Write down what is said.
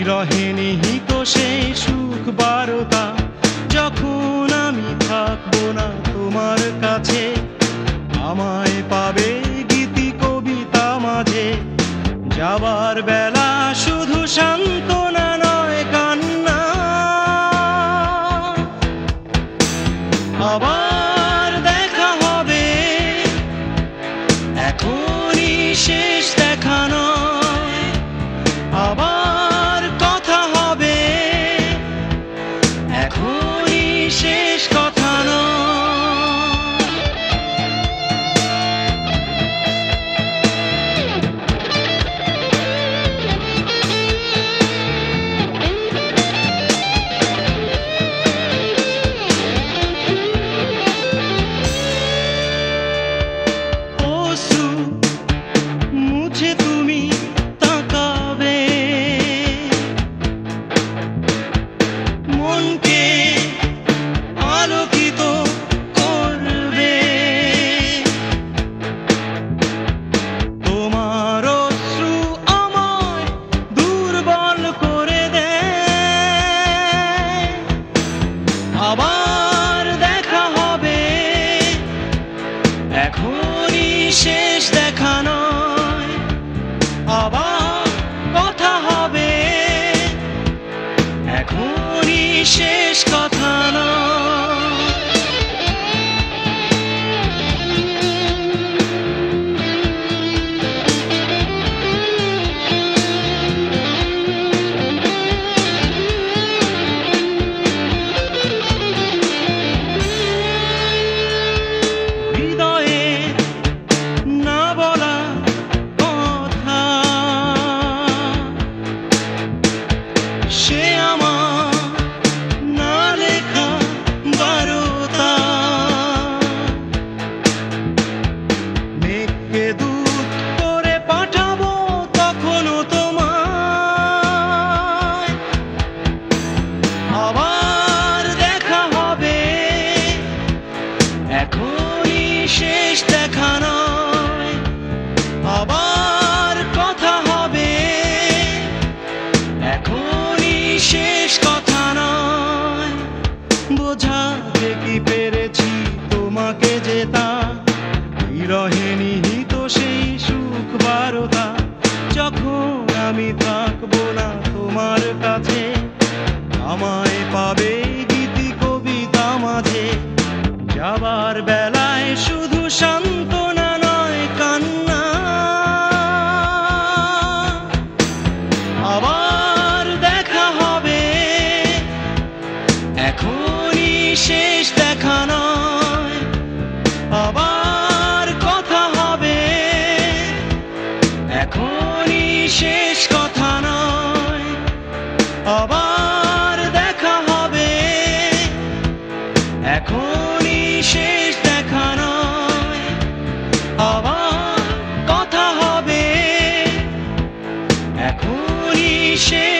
বিরহে নিহিত সেই সুখ বারতা, যখন আমি থাকবো না তোমার কাছে, আমায় পাবে গীতি কবিতা মাঝে। যাবার বেলা শুধু সান্ত্বনা নয় কান্না, আবার দেখা হবে, এখনই শেষ দেখা নয়। আবার কথা হবে, এখনই শেষ কথা নয়। মুছে তুমি তাকাবে, মনকে আলোকিত করবে। তোমার অশ্রু আমায় দুর্বল করে দেয়। আবার দেখা হবে, এখনই শেষ দেখা নয়। আবার কথা হবে, এখনই শেষ কথা নয়। হৃদয়ে না বলা কথা, সে আমার না লেখা বারতা। মেঘকে দূত করে পাঠাবো তখনও তোমায়। আবার দেখা হবে, এখনই শেষ দেখা নয়। আবার কথা হবে, এখনই শেষ কথা নয়। বোঝাতে কি পেরেছি তোমাকে যে তা, বিরহে নিহিত সেই সুখ বারতা, যখন আমি থাকবো না তোমার কাছে, আমায় পাবে গীতি কবিতা মাঝে। যাবার বেলায় শুধু সান্ত্বনা নয় কান্না, আবার দেখা হবে, এখনই শেষ দেখা নয়। আবার কথা হবে, এখনই শেষ কথা নয়। আবার দেখা হবে, এখনই শেষ দেখা নয়। আবার কথা হবে, এখনই শেষ।